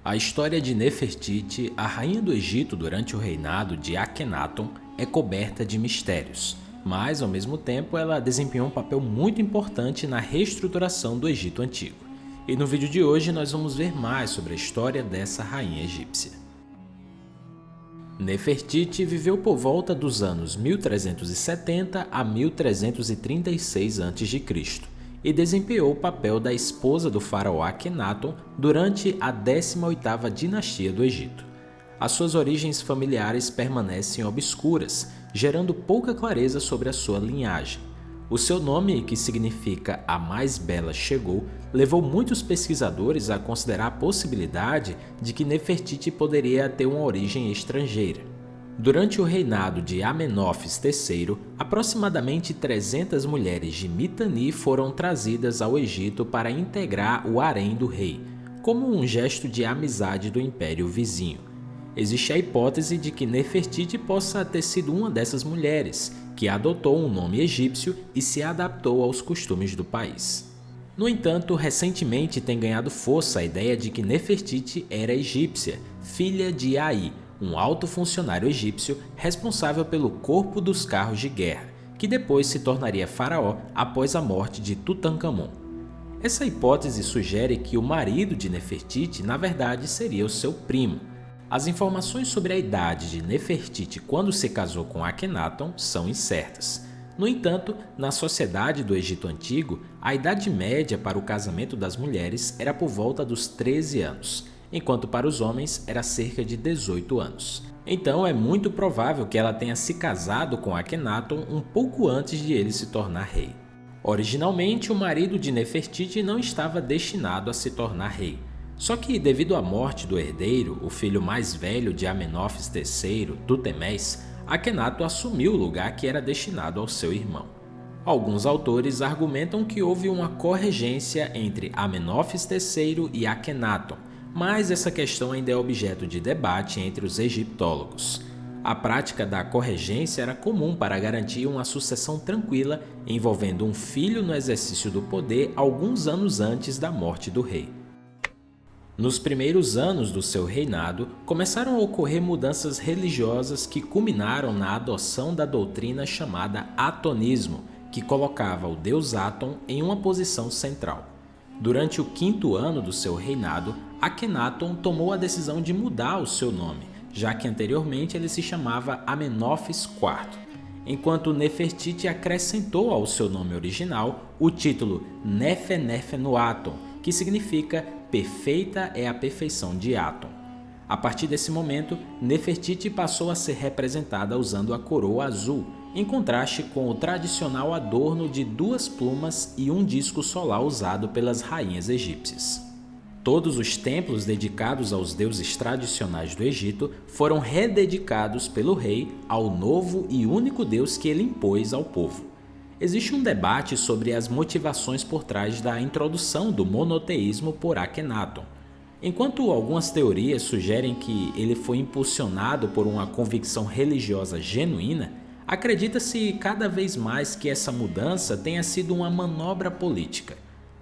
A história de Nefertiti, a rainha do Egito durante o reinado de Akhenaton, é coberta de mistérios, mas ao mesmo tempo ela desempenhou um papel muito importante na reestruturação do Egito Antigo. E no vídeo de hoje nós vamos ver mais sobre a história dessa rainha egípcia. Nefertiti viveu por volta dos anos 1370 a 1336 a.C. e desempenhou o papel da esposa do faraó Akhenaton durante a 18ª dinastia do Egito. As suas origens familiares permanecem obscuras, gerando pouca clareza sobre a sua linhagem. O seu nome, que significa "a mais bela chegou", levou muitos pesquisadores a considerar a possibilidade de que Nefertiti poderia ter uma origem estrangeira. Durante o reinado de Amenófis III, aproximadamente 300 mulheres de Mitanni foram trazidas ao Egito para integrar o harém do rei, como um gesto de amizade do império vizinho. Existe a hipótese de que Nefertiti possa ter sido uma dessas mulheres, que adotou um nome egípcio e se adaptou aos costumes do país. No entanto, recentemente tem ganhado força a ideia de que Nefertiti era egípcia, filha de Ai, um alto funcionário egípcio responsável pelo corpo dos carros de guerra, que depois se tornaria faraó após a morte de Tutankhamon. Essa hipótese sugere que o marido de Nefertiti, na verdade, seria o seu primo. As informações sobre a idade de Nefertiti quando se casou com Akhenaton são incertas. No entanto, na sociedade do Egito Antigo, a idade média para o casamento das mulheres era por volta dos 13 anos, enquanto para os homens era cerca de 18 anos. Então é muito provável que ela tenha se casado com Akhenaton um pouco antes de ele se tornar rei. Originalmente, o marido de Nefertiti não estava destinado a se tornar rei. Só que, devido à morte do herdeiro, o filho mais velho de Amenófis III, Tutemés, Akhenaton assumiu o lugar que era destinado ao seu irmão. Alguns autores argumentam que houve uma corregência entre Amenófis III e Akhenaton, mas essa questão ainda é objeto de debate entre os egiptólogos. A prática da corregência era comum para garantir uma sucessão tranquila envolvendo um filho no exercício do poder alguns anos antes da morte do rei. Nos primeiros anos do seu reinado, começaram a ocorrer mudanças religiosas que culminaram na adoção da doutrina chamada Atonismo, que colocava o deus Aton em uma posição central. Durante o 5º ano do seu reinado, Akhenaton tomou a decisão de mudar o seu nome, já que anteriormente ele se chamava Amenófis IV, enquanto Nefertiti acrescentou ao seu nome original o título Nefe-Nefe-nu-Aton, que significa "perfeita é a perfeição de Aton". A partir desse momento, Nefertiti passou a ser representada usando a coroa azul, em contraste com o tradicional adorno de 2 plumas e um disco solar usado pelas rainhas egípcias. Todos os templos dedicados aos deuses tradicionais do Egito foram rededicados pelo rei ao novo e único deus que ele impôs ao povo. Existe um debate sobre as motivações por trás da introdução do monoteísmo por Akhenaton. Enquanto algumas teorias sugerem que ele foi impulsionado por uma convicção religiosa genuína, acredita-se cada vez mais que essa mudança tenha sido uma manobra política.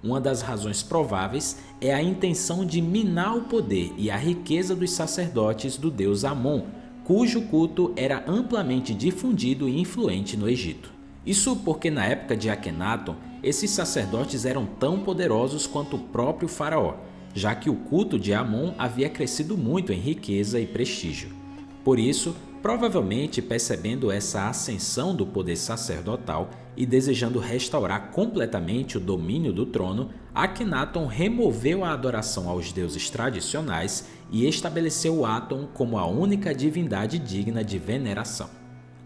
Uma das razões prováveis é a intenção de minar o poder e a riqueza dos sacerdotes do deus Amon, cujo culto era amplamente difundido e influente no Egito. Isso porque na época de Akhenaton, esses sacerdotes eram tão poderosos quanto o próprio faraó, já que o culto de Amon havia crescido muito em riqueza e prestígio. Por isso, provavelmente percebendo essa ascensão do poder sacerdotal e desejando restaurar completamente o domínio do trono, Akhenaton removeu a adoração aos deuses tradicionais e estabeleceu Aton como a única divindade digna de veneração.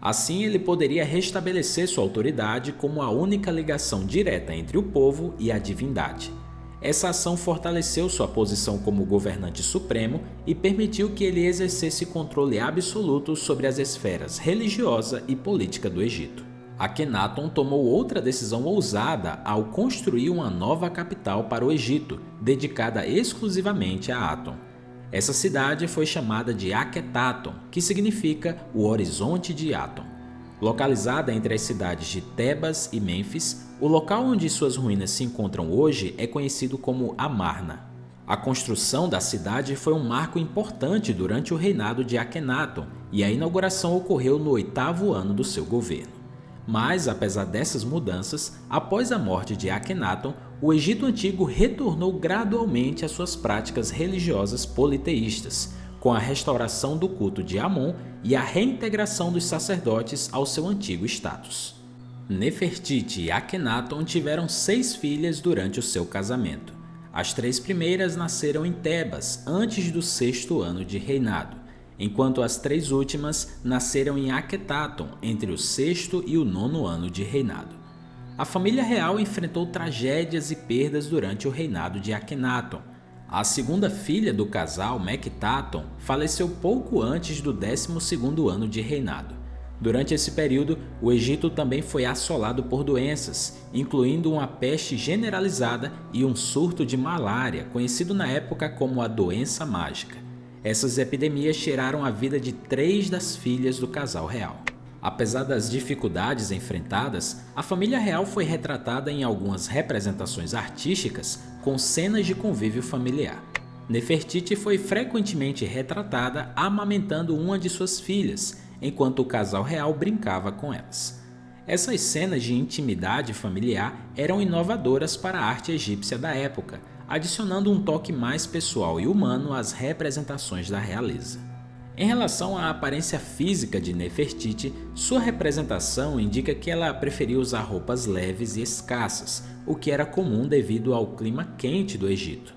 Assim, ele poderia restabelecer sua autoridade como a única ligação direta entre o povo e a divindade. Essa ação fortaleceu sua posição como governante supremo e permitiu que ele exercesse controle absoluto sobre as esferas religiosa e política do Egito. Akhenaton tomou outra decisão ousada ao construir uma nova capital para o Egito, dedicada exclusivamente a Aton. Essa cidade foi chamada de Akhetaton, que significa o horizonte de Aton. Localizada entre as cidades de Tebas e Mênfis, o local onde suas ruínas se encontram hoje é conhecido como Amarna. A construção da cidade foi um marco importante durante o reinado de Akhenaton e a inauguração ocorreu no 8º ano do seu governo. Mas, apesar dessas mudanças, após a morte de Akhenaton, o Egito Antigo retornou gradualmente às suas práticas religiosas politeístas, com a restauração do culto de Amon e a reintegração dos sacerdotes ao seu antigo status. Nefertiti e Akhenaton tiveram 6 filhas durante o seu casamento. As 3 primeiras nasceram em Tebas antes do 6º ano de reinado, enquanto as 3 últimas nasceram em Akhetaton entre o 6º e o 9º ano de reinado. A família real enfrentou tragédias e perdas durante o reinado de Akhenaton. A segunda filha do casal, Meketaton, faleceu pouco antes do 12º ano de reinado. Durante esse período, o Egito também foi assolado por doenças, incluindo uma peste generalizada e um surto de malária, conhecido na época como a doença mágica. Essas epidemias tiraram a vida de 3 das filhas do casal real. Apesar das dificuldades enfrentadas, a família real foi retratada em algumas representações artísticas com cenas de convívio familiar. Nefertiti foi frequentemente retratada amamentando uma de suas filhas, enquanto o casal real brincava com elas. Essas cenas de intimidade familiar eram inovadoras para a arte egípcia da época, adicionando um toque mais pessoal e humano às representações da realeza. Em relação à aparência física de Nefertiti, sua representação indica que ela preferia usar roupas leves e escassas, o que era comum devido ao clima quente do Egito.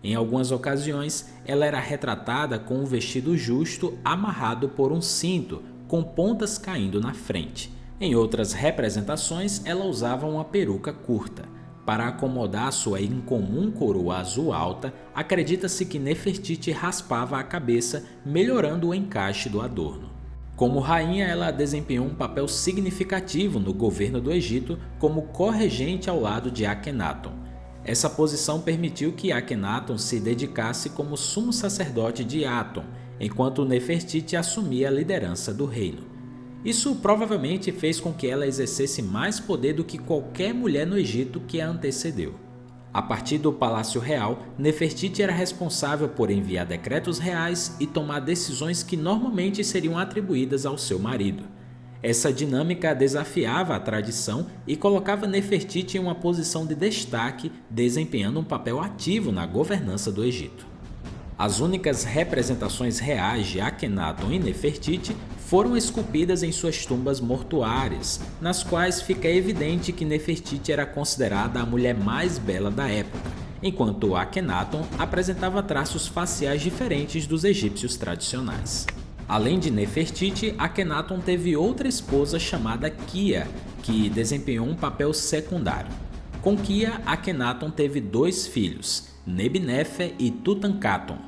Em algumas ocasiões, ela era retratada com um vestido justo amarrado por um cinto, com pontas caindo na frente. Em outras representações, ela usava uma peruca curta. Para acomodar sua incomum coroa azul alta, acredita-se que Nefertiti raspava a cabeça, melhorando o encaixe do adorno. Como rainha, ela desempenhou um papel significativo no governo do Egito como corregente ao lado de Akhenaton. Essa posição permitiu que Akhenaton se dedicasse como sumo sacerdote de Aton, enquanto Nefertiti assumia a liderança do reino. Isso provavelmente fez com que ela exercesse mais poder do que qualquer mulher no Egito que a antecedeu. A partir do Palácio Real, Nefertiti era responsável por enviar decretos reais e tomar decisões que normalmente seriam atribuídas ao seu marido. Essa dinâmica desafiava a tradição e colocava Nefertiti em uma posição de destaque, desempenhando um papel ativo na governança do Egito. As únicas representações reais de Akhenaton e Nefertiti foram esculpidas em suas tumbas mortuárias, nas quais fica evidente que Nefertiti era considerada a mulher mais bela da época, enquanto Akhenaton apresentava traços faciais diferentes dos egípcios tradicionais. Além de Nefertiti, Akhenaton teve outra esposa chamada Kia, que desempenhou um papel secundário. Com Kia, Akhenaton teve 2 filhos, Nebnefer e Tutankhaton.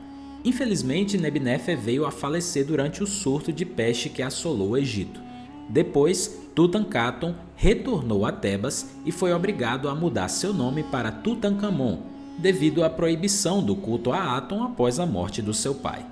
Infelizmente, Nebnefer veio a falecer durante o surto de peste que assolou o Egito. Depois, Tutankhaton retornou a Tebas e foi obrigado a mudar seu nome para Tutankhamon, devido à proibição do culto a Aton após a morte do seu pai.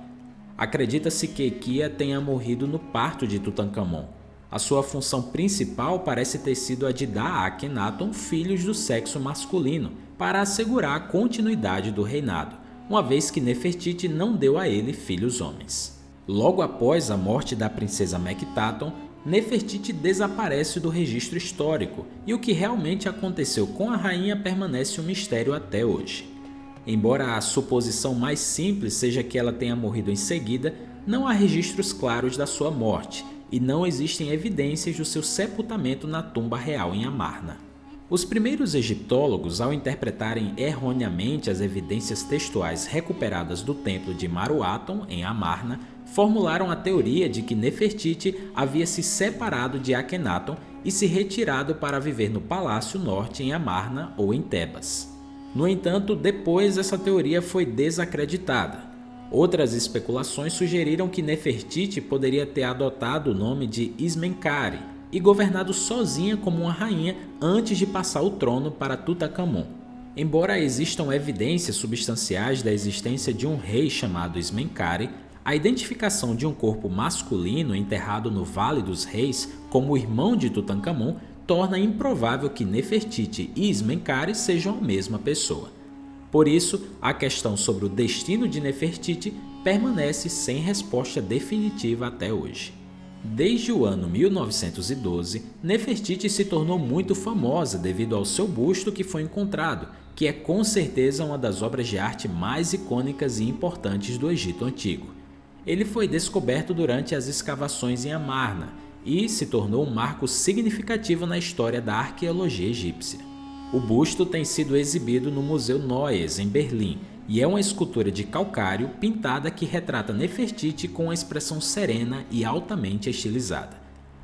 Acredita-se que Kia tenha morrido no parto de Tutankhamon. A sua função principal parece ter sido a de dar a Akhenaton filhos do sexo masculino, para assegurar a continuidade do reinado, uma vez que Nefertiti não deu a ele filhos homens. Logo após a morte da princesa Meketaton, Nefertiti desaparece do registro histórico e o que realmente aconteceu com a rainha permanece um mistério até hoje. Embora a suposição mais simples seja que ela tenha morrido em seguida, não há registros claros da sua morte e não existem evidências do seu sepultamento na tumba real em Amarna. Os primeiros egiptólogos, ao interpretarem erroneamente as evidências textuais recuperadas do templo de Maruaton, em Amarna, formularam a teoria de que Nefertiti havia se separado de Akhenaton e se retirado para viver no Palácio Norte em Amarna ou em Tebas. No entanto, depois essa teoria foi desacreditada. Outras especulações sugeriram que Nefertiti poderia ter adotado o nome de Ismenkari e governado sozinha como uma rainha antes de passar o trono para Tutankhamon. Embora existam evidências substanciais da existência de um rei chamado Ismenkari, a identificação de um corpo masculino enterrado no Vale dos Reis como o irmão de Tutankhamon torna improvável que Nefertiti e Ismenkari sejam a mesma pessoa. Por isso, a questão sobre o destino de Nefertiti permanece sem resposta definitiva até hoje. Desde o ano 1912, Nefertiti se tornou muito famosa devido ao seu busto que foi encontrado, que é com certeza uma das obras de arte mais icônicas e importantes do Egito Antigo. Ele foi descoberto durante as escavações em Amarna e se tornou um marco significativo na história da arqueologia egípcia. O busto tem sido exibido no Museu Neues, em Berlim, e é uma escultura de calcário pintada que retrata Nefertiti com uma expressão serena e altamente estilizada.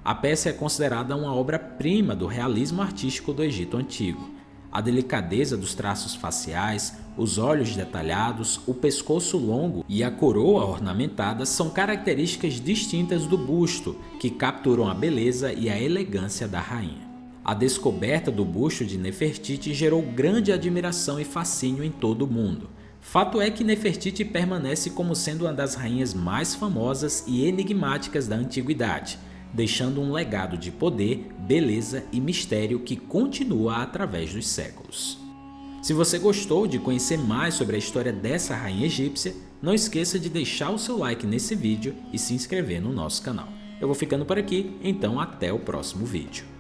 A peça é considerada uma obra-prima do realismo artístico do Egito Antigo. A delicadeza dos traços faciais, os olhos detalhados, o pescoço longo e a coroa ornamentada são características distintas do busto, que capturam a beleza e a elegância da rainha. A descoberta do busto de Nefertiti gerou grande admiração e fascínio em todo o mundo. Fato é que Nefertiti permanece como sendo uma das rainhas mais famosas e enigmáticas da antiguidade, deixando um legado de poder, beleza e mistério que continua através dos séculos. Se você gostou de conhecer mais sobre a história dessa rainha egípcia, não esqueça de deixar o seu like nesse vídeo e se inscrever no nosso canal. Eu vou ficando por aqui, então até o próximo vídeo.